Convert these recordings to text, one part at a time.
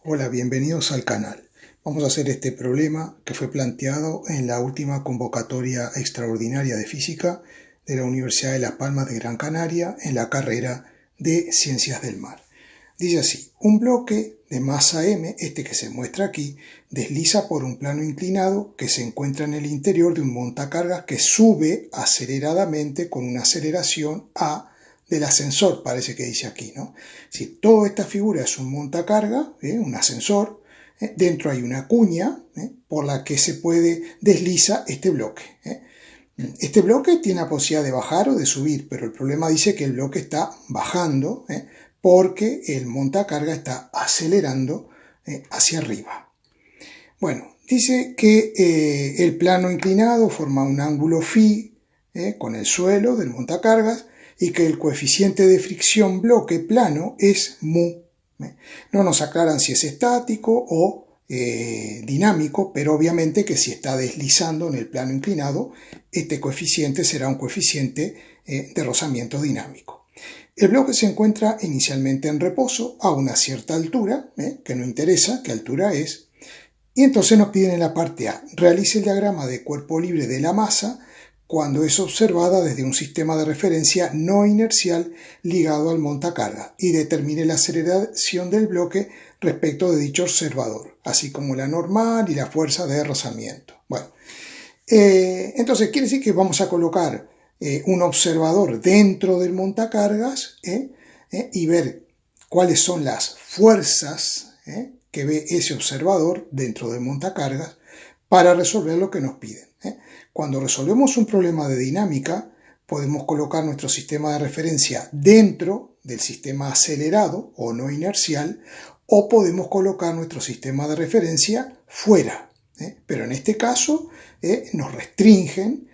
Hola, bienvenidos al canal. Vamos a hacer este problema que fue planteado en la última convocatoria extraordinaria de física de la Universidad de Las Palmas de Gran Canaria en la carrera de Ciencias del Mar. Dice así: un bloque de masa m, este que se muestra aquí, desliza por un plano inclinado que se encuentra en el interior de un montacargas que sube aceleradamente con una aceleración a del ascensor, parece que dice aquí, ¿no? Si toda esta figura es un montacarga, un ascensor, dentro hay una cuña por la que se puede desliza este bloque. Este bloque tiene la posibilidad de bajar o de subir, pero el problema dice que el bloque está bajando porque el montacarga está acelerando hacia arriba. Bueno, dice que el plano inclinado forma un ángulo phi con el suelo del montacargas y que el coeficiente de fricción bloque plano es mu. No nos aclaran si es estático o dinámico, pero obviamente que si está deslizando en el plano inclinado, este coeficiente será un coeficiente de rozamiento dinámico. El bloque se encuentra inicialmente en reposo a una cierta altura, que no interesa qué altura es, y entonces nos piden en la parte A: realice el diagrama de cuerpo libre de la masa cuando es observada desde un sistema de referencia no inercial ligado al montacargas y determine la aceleración del bloque respecto de dicho observador, así como la normal y la fuerza de rozamiento. Bueno, entonces quiere decir que vamos a colocar un observador dentro del montacargas y ver cuáles son las fuerzas que ve ese observador dentro del montacargas para resolver lo que nos piden. Cuando resolvemos un problema de dinámica, podemos colocar nuestro sistema de referencia dentro del sistema acelerado o no inercial, o podemos colocar nuestro sistema de referencia fuera. Pero en este caso nos restringen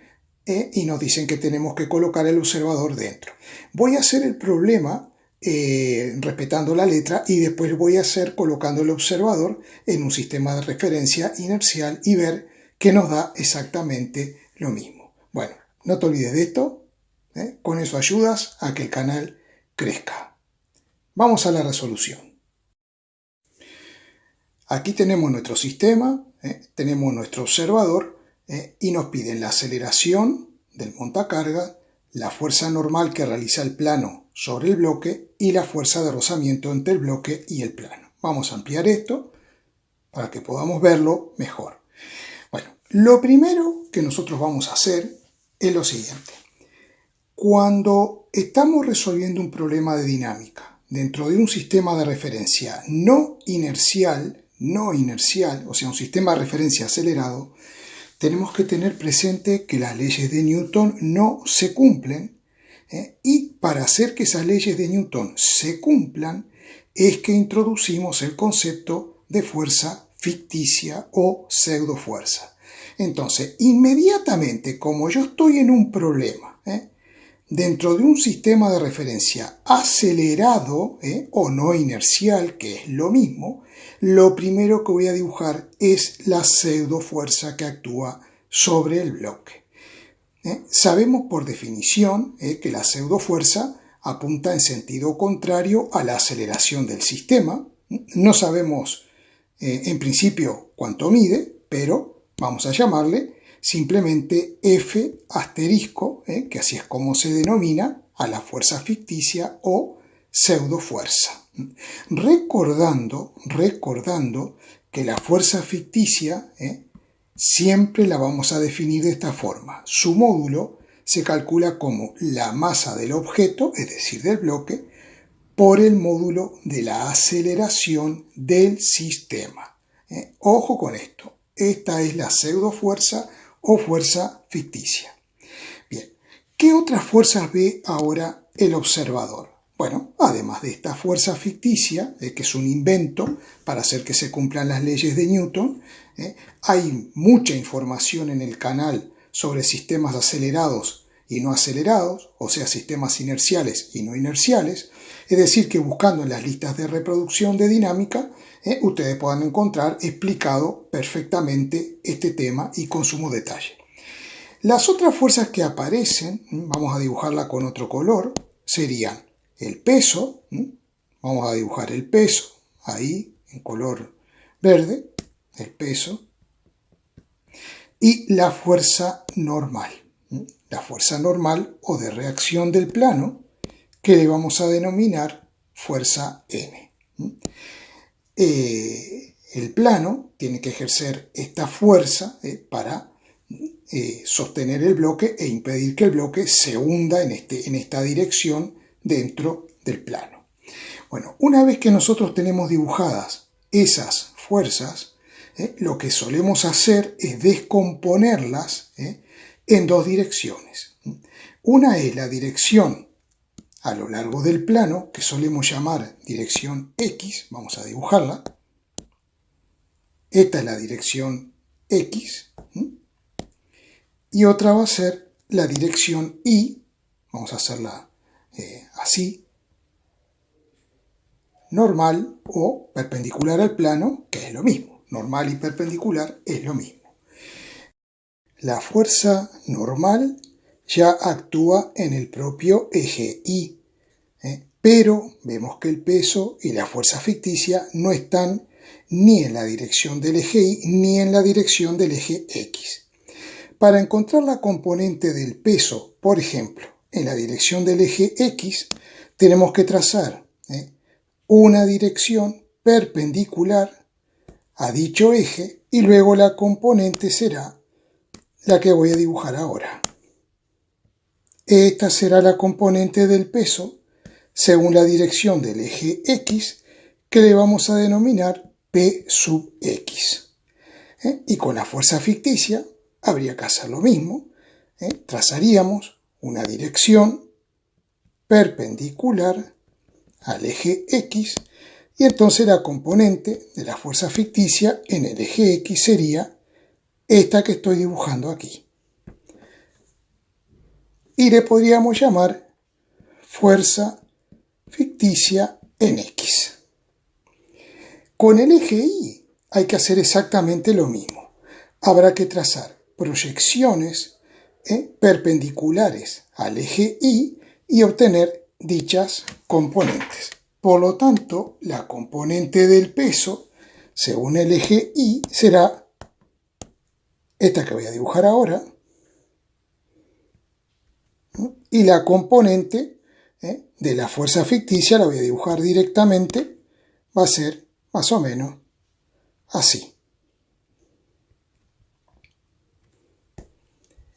y nos dicen que tenemos que colocar el observador dentro. Voy a hacer el problema respetando la letra y después voy a hacer colocando el observador en un sistema de referencia inercial y ver que nos da exactamente lo mismo. Bueno, no te olvides de esto, con eso ayudas a que el canal crezca. Vamos a la resolución. Aquí tenemos nuestro sistema, tenemos nuestro observador y nos piden la aceleración del montacargas, la fuerza normal que realiza el plano sobre el bloque y la fuerza de rozamiento entre el bloque y el plano. Vamos a ampliar esto para que podamos verlo mejor. Bueno, lo primero que nosotros vamos a hacer es lo siguiente. Cuando estamos resolviendo un problema de dinámica dentro de un sistema de referencia no inercial, o sea, un sistema de referencia acelerado, tenemos que tener presente que las leyes de Newton no se cumplen, y para hacer que esas leyes de Newton se cumplan es que introducimos el concepto de fuerza ficticia o pseudofuerza. Entonces, inmediatamente, como yo estoy en un problema dentro de un sistema de referencia acelerado o no inercial, que es lo mismo, lo primero que voy a dibujar es la pseudofuerza que actúa sobre el bloque. Sabemos por definición que la pseudofuerza apunta en sentido contrario a la aceleración del sistema. No sabemos en principio cuánto mide, pero vamos a llamarle simplemente F asterisco, que así es como se denomina a la fuerza ficticia o pseudofuerza. Recordando que la fuerza ficticia siempre la vamos a definir de esta forma. Su módulo se calcula como la masa del objeto, es decir, del bloque, por el módulo de la aceleración del sistema. Ojo con esto, esta es la pseudofuerza o fuerza ficticia. Bien, ¿qué otras fuerzas ve ahora el observador? Bueno, además de esta fuerza ficticia, que es un invento para hacer que se cumplan las leyes de Newton, hay mucha información en el canal sobre sistemas acelerados y no acelerados, o sea, sistemas inerciales y no inerciales. Es decir, que buscando en las listas de reproducción de dinámica, ustedes puedan encontrar explicado perfectamente este tema y con sumo detalle. Las otras fuerzas que aparecen, vamos a dibujarla con otro color, serían el peso. Vamos a dibujar el peso ahí en color verde, el peso, y la fuerza normal. La fuerza normal o de reacción del plano, que le vamos a denominar fuerza N. El plano tiene que ejercer esta fuerza para sostener el bloque e impedir que el bloque se hunda en esta dirección dentro del plano. Bueno, una vez que nosotros tenemos dibujadas esas fuerzas, lo que solemos hacer es descomponerlas en dos direcciones. Una es la dirección a lo largo del plano, que solemos llamar dirección X, vamos a dibujarla. Esta es la dirección X. Y otra va a ser la dirección Y, vamos a hacerla así, normal o perpendicular al plano, que es lo mismo. Normal y perpendicular es lo mismo. La fuerza normal ya actúa en el propio eje Y, pero vemos que el peso y la fuerza ficticia no están ni en la dirección del eje Y ni en la dirección del eje X. Para encontrar la componente del peso, por ejemplo, en la dirección del eje X, tenemos que trazar una dirección perpendicular a dicho eje y luego la componente será la que voy a dibujar ahora. Esta será la componente del peso según la dirección del eje X, que le vamos a denominar P sub X. Y con la fuerza ficticia habría que hacer lo mismo. Trazaríamos una dirección perpendicular al eje X y entonces la componente de la fuerza ficticia en el eje X sería esta que estoy dibujando aquí. Y le podríamos llamar fuerza ficticia en X. Con el eje Y hay que hacer exactamente lo mismo. Habrá que trazar proyecciones perpendiculares al eje Y obtener dichas componentes. Por lo tanto, la componente del peso, según el eje Y, será esta que voy a dibujar ahora, y la componente de la fuerza ficticia la voy a dibujar directamente, va a ser más o menos así.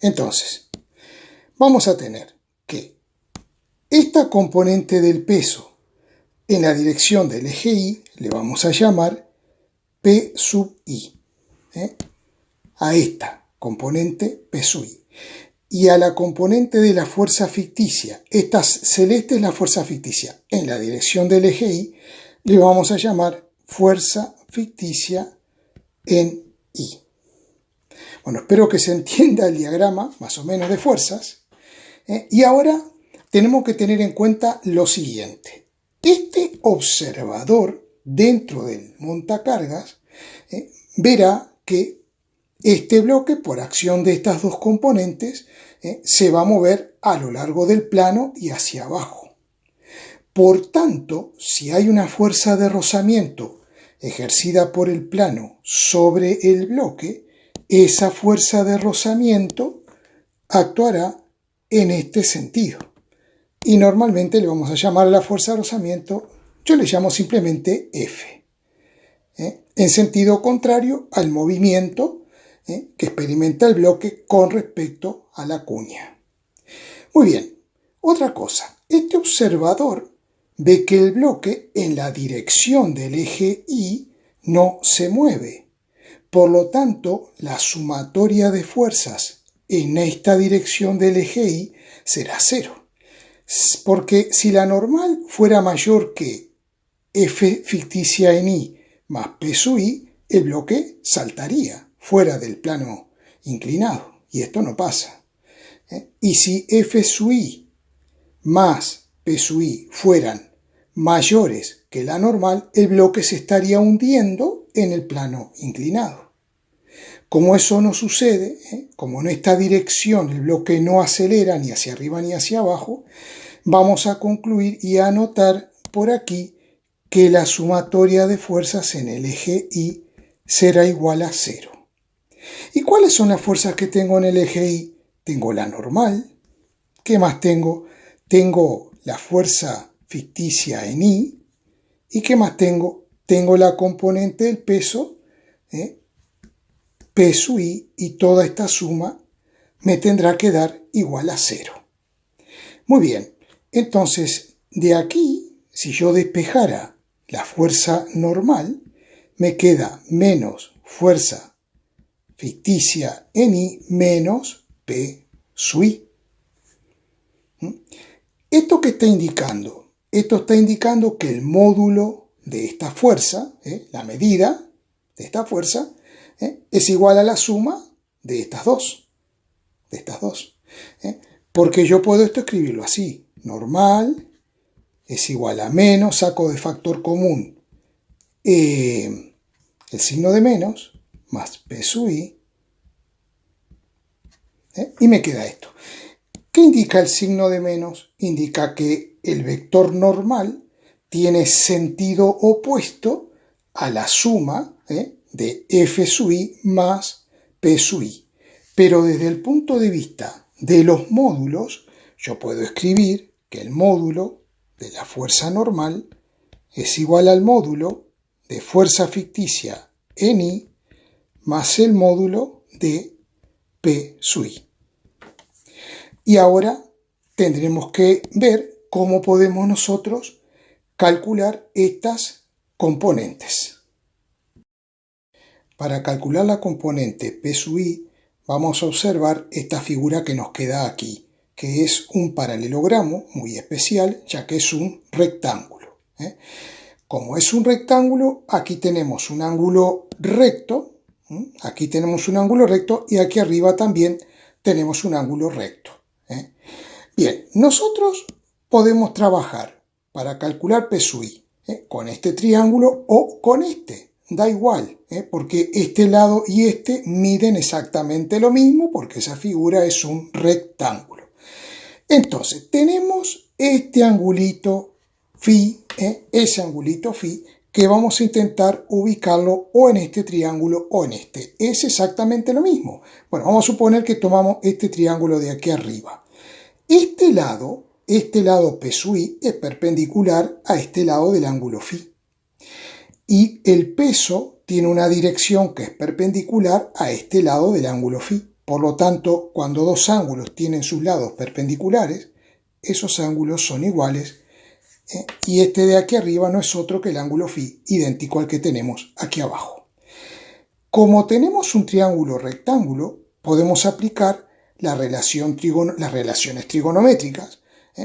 Entonces, vamos a tener que esta componente del peso en la dirección del eje Y le vamos a llamar P sub I. A esta componente P sub I. Y a la componente de la fuerza ficticia, esta celeste es la fuerza ficticia, en la dirección del eje Y, le vamos a llamar fuerza ficticia en I. Bueno, espero que se entienda el diagrama, más o menos, de fuerzas. Y ahora tenemos que tener en cuenta lo siguiente. Este observador dentro del montacargas verá que este bloque, por acción de estas dos componentes, se va a mover a lo largo del plano y hacia abajo. Por tanto, si hay una fuerza de rozamiento ejercida por el plano sobre el bloque, esa fuerza de rozamiento actuará en este sentido. Y normalmente le vamos a llamar a la fuerza de rozamiento, yo le llamo simplemente F. En sentido contrario al movimiento que experimenta el bloque con respecto a la cuña. Muy bien, otra cosa. Este observador ve que el bloque en la dirección del eje Y no se mueve. Por lo tanto, la sumatoria de fuerzas en esta dirección del eje Y será 0. Porque si la normal fuera mayor que F ficticia en I más P sub I, el bloque saltaría fuera del plano inclinado. Y esto no pasa. Y si F sub I más P sub I fueran mayores que la normal, el bloque se estaría hundiendo en el plano inclinado. Como eso no sucede, como en esta dirección el bloque no acelera ni hacia arriba ni hacia abajo, vamos a concluir y a anotar por aquí que la sumatoria de fuerzas en el eje Y será igual a 0. ¿Y cuáles son las fuerzas que tengo en el eje Y? Tengo la normal. ¿Qué más tengo? Tengo la fuerza ficticia en Y. ¿Y qué más tengo? Tengo la componente del peso, P sub I, y toda esta suma me tendrá que dar igual a 0. Muy bien, entonces de aquí, si yo despejara la fuerza normal, me queda menos fuerza ficticia en I menos P sub I. ¿Esto qué está indicando? Esto está indicando que el módulo de esta fuerza, la medida de esta fuerza, es igual a la suma de estas dos. Porque yo puedo esto escribirlo así. Normal es igual a menos, saco de factor común el signo de menos, más P sub I, y me queda esto. ¿Qué indica el signo de menos? Indica que el vector normal tiene sentido opuesto a la suma de F sub I más P sub I. Pero desde el punto de vista de los módulos, yo puedo escribir que el módulo de la fuerza normal es igual al módulo de fuerza ficticia en I más el módulo de P sub I. Y ahora tendremos que ver cómo podemos nosotros calcular estas componentes. Para calcular la componente P sub I, vamos a observar esta figura que nos queda aquí, que es un paralelogramo muy especial, ya que es un rectángulo. Como es un rectángulo, aquí tenemos un ángulo recto, aquí tenemos un ángulo recto y aquí arriba también tenemos un ángulo recto. Bien, nosotros podemos trabajar para calcular P sub I con este triángulo o con este, da igual, porque este lado y este miden exactamente lo mismo porque esa figura es un rectángulo. Entonces, tenemos este angulito phi, ese angulito phi, que vamos a intentar ubicarlo o en este triángulo o en este. Es exactamente lo mismo. Bueno, vamos a suponer que tomamos este triángulo de aquí arriba. Este lado P sub I es perpendicular a este lado del ángulo phi. Y el peso tiene una dirección que es perpendicular a este lado del ángulo phi. Por lo tanto, cuando dos ángulos tienen sus lados perpendiculares, esos ángulos son iguales. Y este de aquí arriba no es otro que el ángulo phi, idéntico al que tenemos aquí abajo. Como tenemos un triángulo rectángulo, podemos aplicar las relaciones trigonométricas,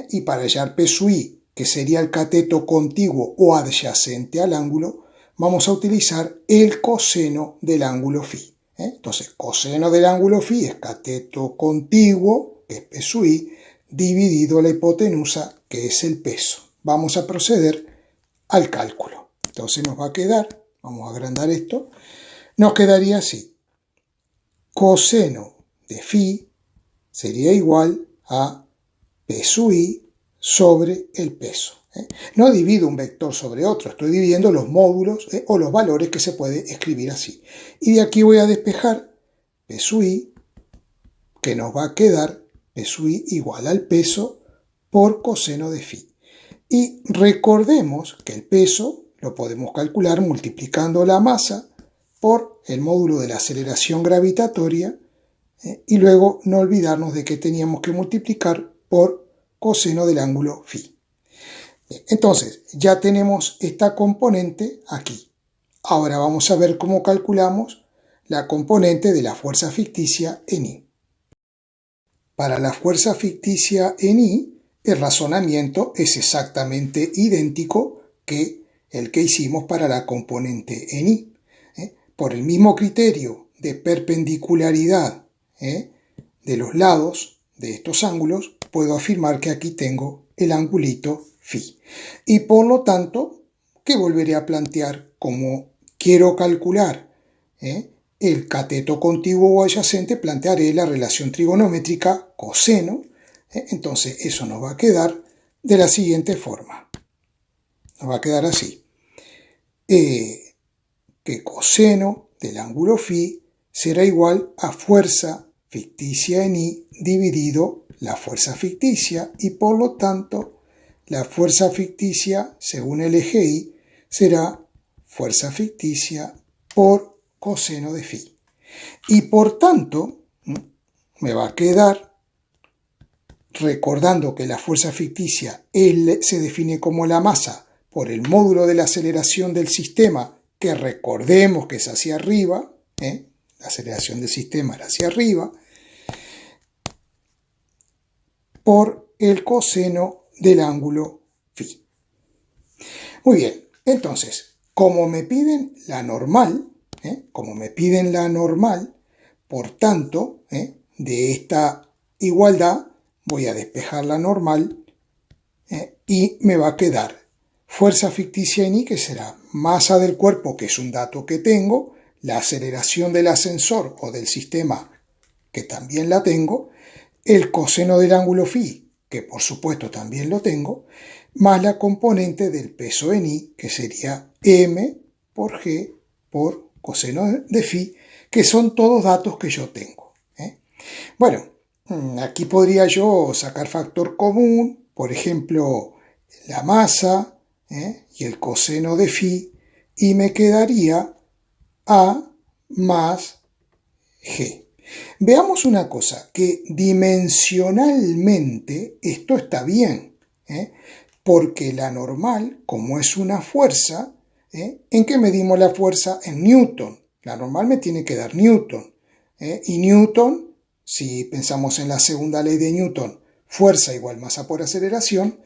y para hallar P sub I, que sería el cateto contiguo o adyacente al ángulo, vamos a utilizar el coseno del ángulo phi. Entonces, coseno del ángulo phi es cateto contiguo, que es P sub I, dividido la hipotenusa, que es el peso. Vamos a proceder al cálculo. Entonces nos va a quedar, vamos a agrandar esto, nos quedaría así. Coseno de phi sería igual a P sub I sobre el peso. No divido un vector sobre otro, estoy dividiendo los módulos o los valores que se puede escribir así. Y de aquí voy a despejar P sub I, que nos va a quedar P sub I igual al peso por coseno de phi. Y recordemos que el peso lo podemos calcular multiplicando la masa por el módulo de la aceleración gravitatoria, y luego no olvidarnos de que teníamos que multiplicar por coseno del ángulo phi. Entonces, ya tenemos esta componente aquí. Ahora vamos a ver cómo calculamos la componente de la fuerza ficticia en I. Para la fuerza ficticia en I, el razonamiento es exactamente idéntico que el que hicimos para la componente en I. Por el mismo criterio de perpendicularidad de los lados de estos ángulos, puedo afirmar que aquí tengo el angulito phi. Y por lo tanto, que volveré a plantear como quiero calcular el cateto contiguo o adyacente, plantearé la relación trigonométrica coseno. Entonces eso nos va a quedar de la siguiente forma. Nos va a quedar así. que coseno del ángulo φ será igual a fuerza ficticia en I dividido la fuerza ficticia, y por lo tanto la fuerza ficticia según el eje Y será fuerza ficticia por coseno de φ. Y por tanto me va a quedar, recordando que la fuerza ficticia se define como la masa por el módulo de la aceleración del sistema, que recordemos que es hacia arriba, la aceleración del sistema era hacia arriba, por el coseno del ángulo φ. Muy bien, entonces, como me piden la normal, por tanto, de esta igualdad voy a despejar la normal y me va a quedar fuerza ficticia en I, que será masa del cuerpo, que es un dato que tengo, la aceleración del ascensor o del sistema, que también la tengo, el coseno del ángulo φ, que por supuesto también lo tengo, más la componente del peso en I, que sería m por g por coseno de φ, que son todos datos que yo tengo. Bueno, aquí podría yo sacar factor común, por ejemplo, la masa y el coseno de φ, y me quedaría A más G. Veamos una cosa, que dimensionalmente esto está bien, porque la normal, como es una fuerza, ¿en qué medimos la fuerza? En Newton. La normal me tiene que dar Newton. Y Newton, si pensamos en la segunda ley de Newton, fuerza igual masa por aceleración,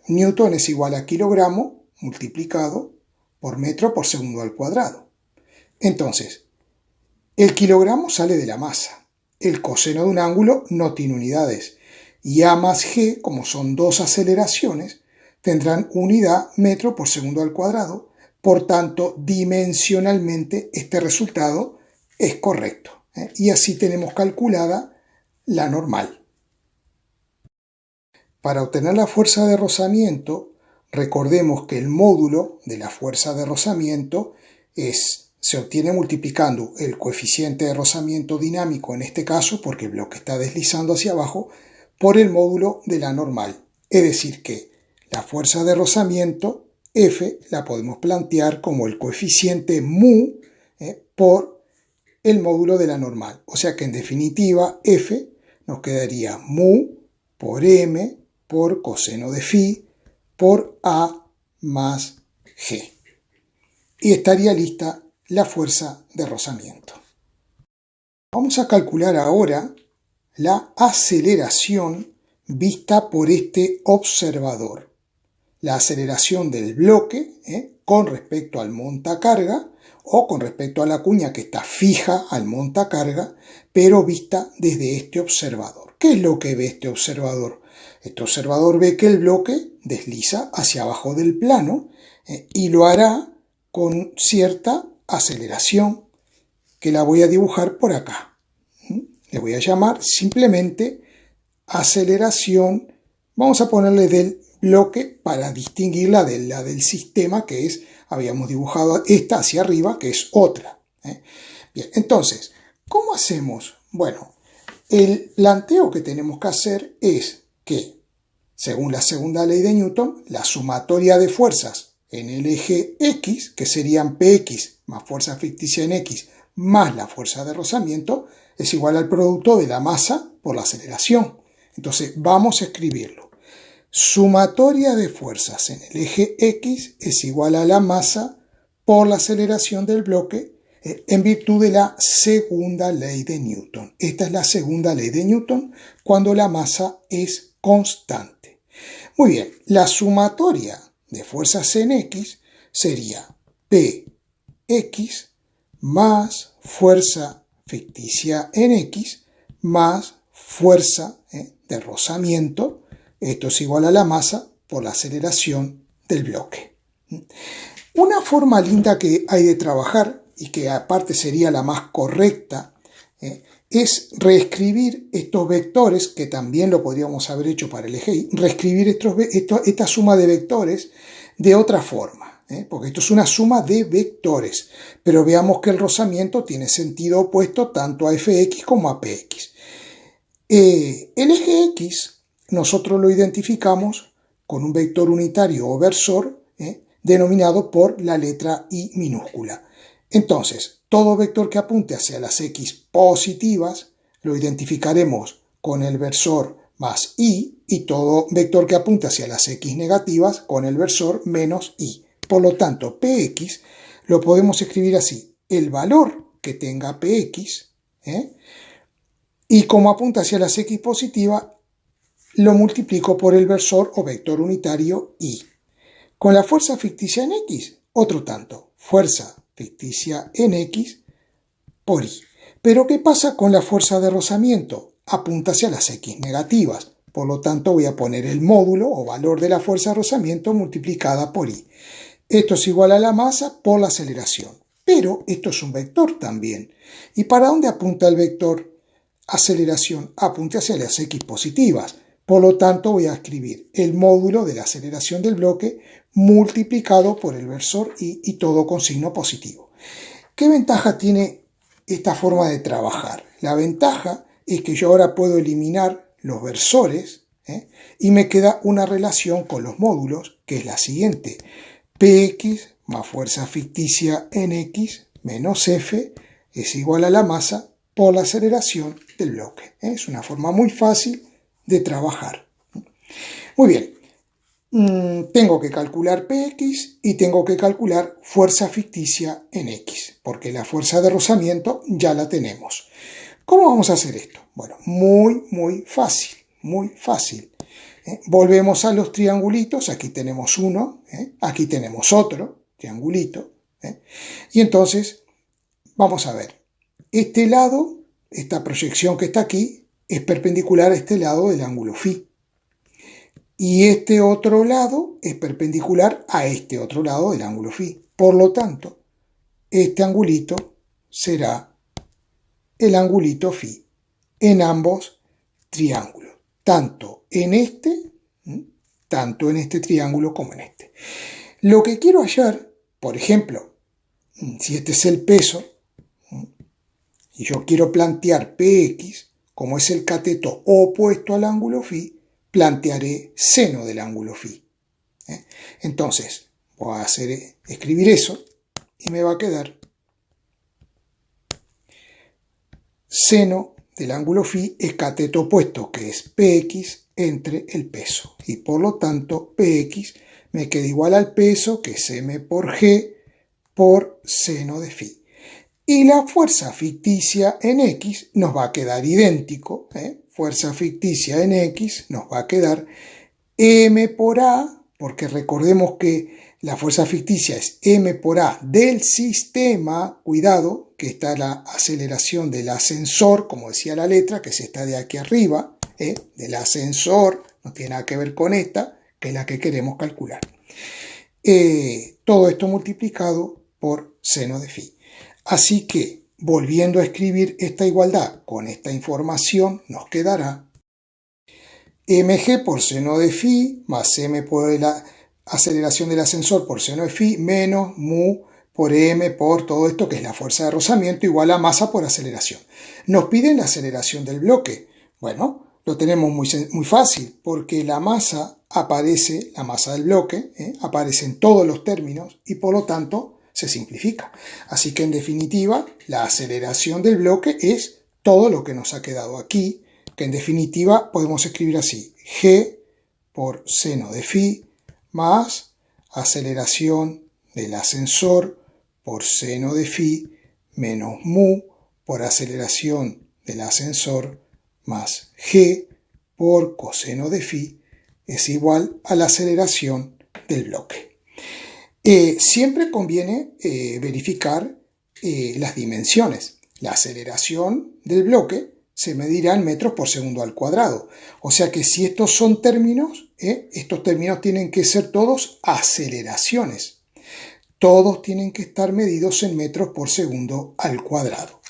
Newton es igual a kilogramo multiplicado por metro por segundo al cuadrado. Entonces, el kilogramo sale de la masa, el coseno de un ángulo no tiene unidades, y A más G, como son dos aceleraciones, tendrán unidad metro por segundo al cuadrado, por tanto, dimensionalmente este resultado es correcto, y así tenemos calculada la normal. Para obtener la fuerza de rozamiento, recordemos que el módulo de la fuerza de rozamiento se obtiene multiplicando el coeficiente de rozamiento dinámico, en este caso porque el bloque está deslizando hacia abajo, por el módulo de la normal. Es decir que la fuerza de rozamiento, F, la podemos plantear como el coeficiente mu por el módulo de la normal. O sea que en definitiva F nos quedaría mu por m por coseno de φ por A más G. Y estaría lista la fuerza de rozamiento. Vamos a calcular ahora la aceleración vista por este observador. La aceleración del bloque con respecto al montacarga o con respecto a la cuña que está fija al montacarga, pero vista desde este observador. ¿Qué es lo que ve este observador? Este observador ve que el bloque desliza hacia abajo del plano y lo hará con cierta aceleración que la voy a dibujar por acá. Le voy a llamar simplemente aceleración, vamos a ponerle del bloque para distinguirla de la del sistema, que es, habíamos dibujado esta hacia arriba, que es otra. Bien, entonces, ¿cómo hacemos? Bueno, el planteo que tenemos que hacer es que, según la segunda ley de Newton, la sumatoria de fuerzas en el eje X, que serían Px más fuerza ficticia en X más la fuerza de rozamiento, es igual al producto de la masa por la aceleración. Entonces vamos a escribirlo. Sumatoria de fuerzas en el eje X es igual a la masa por la aceleración del bloque en virtud de la segunda ley de Newton. Esta es la segunda ley de Newton cuando la masa es constante. Muy bien, la sumatoria de fuerzas en X sería Px más fuerza ficticia en X más fuerza de rozamiento. Esto es igual a la masa por la aceleración del bloque. Una forma linda que hay de trabajar y que aparte sería la más correcta es reescribir estos vectores, que también lo podríamos haber hecho para el eje Y, reescribir esta suma de vectores de otra forma. porque esto es una suma de vectores, pero veamos que el rozamiento tiene sentido opuesto tanto a fx como a px. El eje x nosotros lo identificamos con un vector unitario o versor denominado por la letra I minúscula. Entonces, todo vector que apunte hacia las x positivas lo identificaremos con el versor más I, y todo vector que apunte hacia las x negativas con el versor menos I. Por lo tanto, px lo podemos escribir así: el valor que tenga px, y como apunta hacia las x positivas, lo multiplico por el versor o vector unitario I. Con la fuerza ficticia en x, otro tanto, fuerza ficticia en x por I. Pero ¿qué pasa con la fuerza de rozamiento? Apunta hacia las x negativas, por lo tanto voy a poner el módulo o valor de la fuerza de rozamiento multiplicada por I. Esto es igual a la masa por la aceleración, pero esto es un vector también. ¿Y para dónde apunta el vector aceleración? Apunta hacia las x positivas, por lo tanto voy a escribir el módulo de la aceleración del bloque multiplicado por el versor I, y todo con signo positivo. ¿Qué ventaja tiene esta forma de trabajar? La ventaja es que yo ahora puedo eliminar los versores y me queda una relación con los módulos, que es la siguiente: px más fuerza ficticia en x menos f es igual a la masa por la aceleración del bloque. Es una forma muy fácil de trabajar. Muy bien, tengo que calcular px y tengo que calcular fuerza ficticia en x, porque la fuerza de rozamiento ya la tenemos. ¿Cómo vamos a hacer esto? Bueno, muy fácil, muy fácil. Volvemos a los triangulitos, aquí tenemos uno, aquí tenemos otro triangulito, y entonces vamos a ver, este lado, esta proyección que está aquí, es perpendicular a este lado del ángulo φ, y este otro lado es perpendicular a este otro lado del ángulo φ. Por lo tanto, este angulito será el angulito φ en ambos triángulos, tanto en este triángulo como en este. Lo que quiero hallar, por ejemplo, si este es el peso y yo quiero plantear px, como es el cateto opuesto al ángulo φ, plantearé seno del ángulo φ. Entonces, voy a escribir eso y me va a quedar seno del ángulo φ es cateto opuesto, que es px entre el peso, y por lo tanto px me queda igual al peso, que es m por g por seno de φ. Y la fuerza ficticia en x nos va a quedar idéntico, fuerza ficticia en x nos va a quedar m por a, porque recordemos que la fuerza ficticia es m por a del sistema, cuidado, que está la aceleración del ascensor, como decía la letra, que es esta de aquí arriba, del ascensor, no tiene nada que ver con esta, que es la que queremos calcular. Todo esto multiplicado por seno de φ. Así que, volviendo a escribir esta igualdad con esta información, nos quedará mg por seno de φ más m por la aceleración del ascensor por seno de φ menos mu por m por todo esto, que es la fuerza de rozamiento, igual a masa por aceleración. Nos piden la aceleración del bloque. Bueno, lo tenemos muy fácil, porque la masa aparece, la masa del bloque, aparece en todos los términos y por lo tanto se simplifica. Así que en definitiva, la aceleración del bloque es todo lo que nos ha quedado aquí, que en definitiva podemos escribir así: g por seno de φ más aceleración del ascensor por seno de φ menos mu por aceleración del ascensor más g por coseno de φ es igual a la aceleración del bloque. Siempre conviene verificar las dimensiones. La aceleración del bloque se medirá en metros por segundo al cuadrado. O sea que si estos son términos, estos términos tienen que ser todos aceleraciones. Todos tienen que estar medidos en metros por segundo al cuadrado.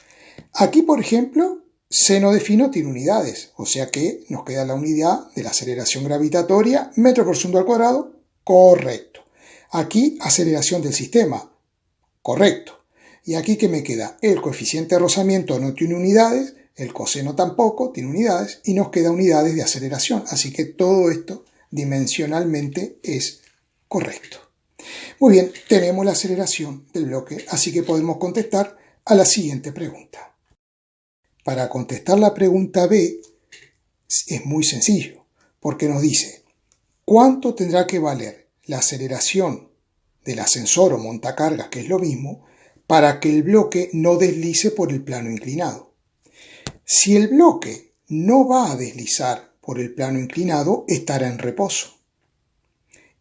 Aquí, por ejemplo, seno de φ no tiene unidades, o sea que nos queda la unidad de la aceleración gravitatoria, metros por segundo al cuadrado, correcto. Aquí aceleración del sistema, correcto. Y aquí ¿qué me queda? El coeficiente de rozamiento no tiene unidades, el coseno tampoco tiene unidades y nos queda unidades de aceleración. Así que todo esto dimensionalmente es correcto. Muy bien, tenemos la aceleración del bloque, así que podemos contestar a la siguiente pregunta. Para contestar la pregunta B es muy sencillo, porque nos dice ¿cuánto tendrá que valer la aceleración del ascensor o montacargas, que es lo mismo, para que el bloque no deslice por el plano inclinado? Si el bloque no va a deslizar por el plano inclinado, estará en reposo.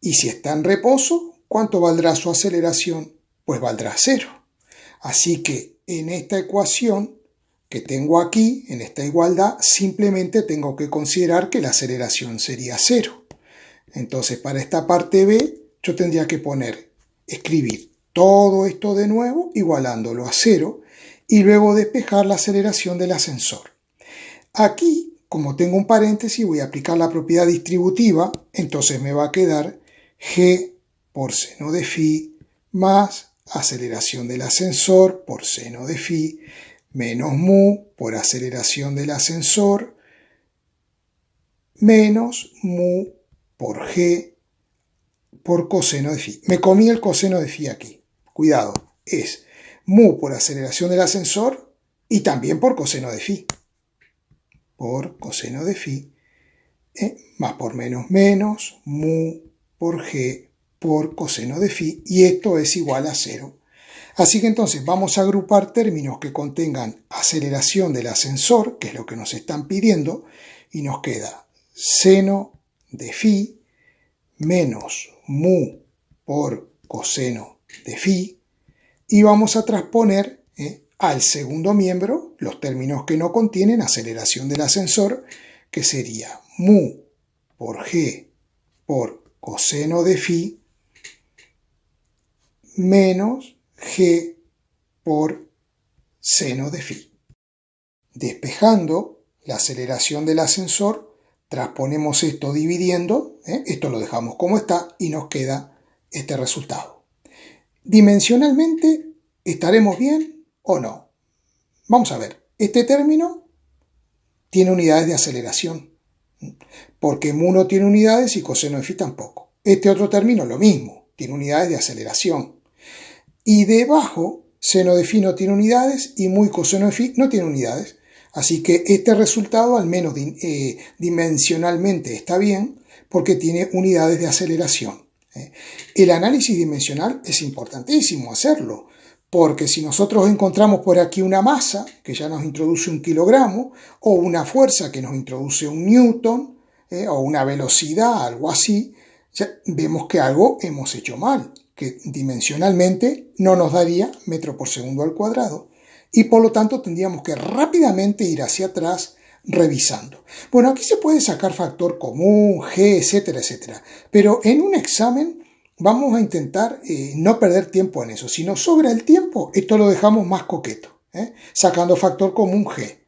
Y si está en reposo, ¿cuánto valdrá su aceleración? Pues valdrá 0. Así que en esta ecuación que tengo aquí, en esta igualdad, simplemente tengo que considerar que la aceleración sería 0. Entonces, para esta parte B, yo tendría que escribir todo esto de nuevo, igualándolo a 0, y luego despejar la aceleración del ascensor. Aquí, como tengo un paréntesis, voy a aplicar la propiedad distributiva, entonces me va a quedar G por seno de phi más aceleración del ascensor por seno de phi menos mu por aceleración del ascensor menos mu por G por coseno de phi. Me comí el coseno de phi aquí. Cuidado, es mu por aceleración del ascensor y también por coseno de phi. Por coseno de phi, más por menos, mu por G por coseno de phi, y esto es igual a 0. Así que entonces vamos a agrupar términos que contengan aceleración del ascensor, que es lo que nos están pidiendo, y nos queda seno de phi menos mu por coseno de phi, y vamos a transponer al segundo miembro los términos que no contienen aceleración del ascensor, que sería mu por G por coseno de phi menos G por seno de phi. Despejando la aceleración del ascensor, transponemos esto dividiendo, esto lo dejamos como está y nos queda este resultado. Dimensionalmente, ¿estaremos bien o no? Vamos a ver, este término tiene unidades de aceleración, porque mu no tiene unidades y coseno de phi tampoco. Este otro término lo mismo, tiene unidades de aceleración. Y debajo, seno de phi no tiene unidades y mu y coseno de phi no tiene unidades. Así que este resultado, al menos dimensionalmente, está bien porque tiene unidades de aceleración. El análisis dimensional es importantísimo hacerlo, porque si nosotros encontramos por aquí una masa que ya nos introduce 1 kilogramo, o una fuerza que nos introduce 1 newton, o una velocidad, algo así, ya vemos que algo hemos hecho mal, que dimensionalmente no nos daría metro por segundo al cuadrado, y por lo tanto tendríamos que rápidamente ir hacia atrás revisando. Bueno, aquí se puede sacar factor común, G, etcétera, etcétera, pero en un examen vamos a intentar no perder tiempo en eso. Si nos sobra el tiempo, esto lo dejamos más coqueto, sacando factor común G.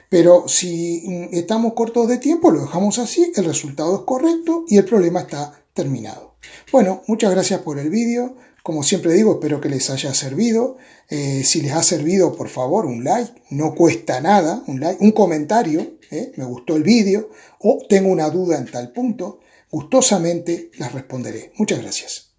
Pero si estamos cortos de tiempo, lo dejamos así, el resultado es correcto y el problema está terminado. Bueno, muchas gracias por el vídeo. Como siempre digo, espero que les haya servido. Si les ha servido, por favor, un like, no cuesta nada, un like, un comentario, me gustó el vídeo, o tengo una duda en tal punto, gustosamente las responderé. Muchas gracias.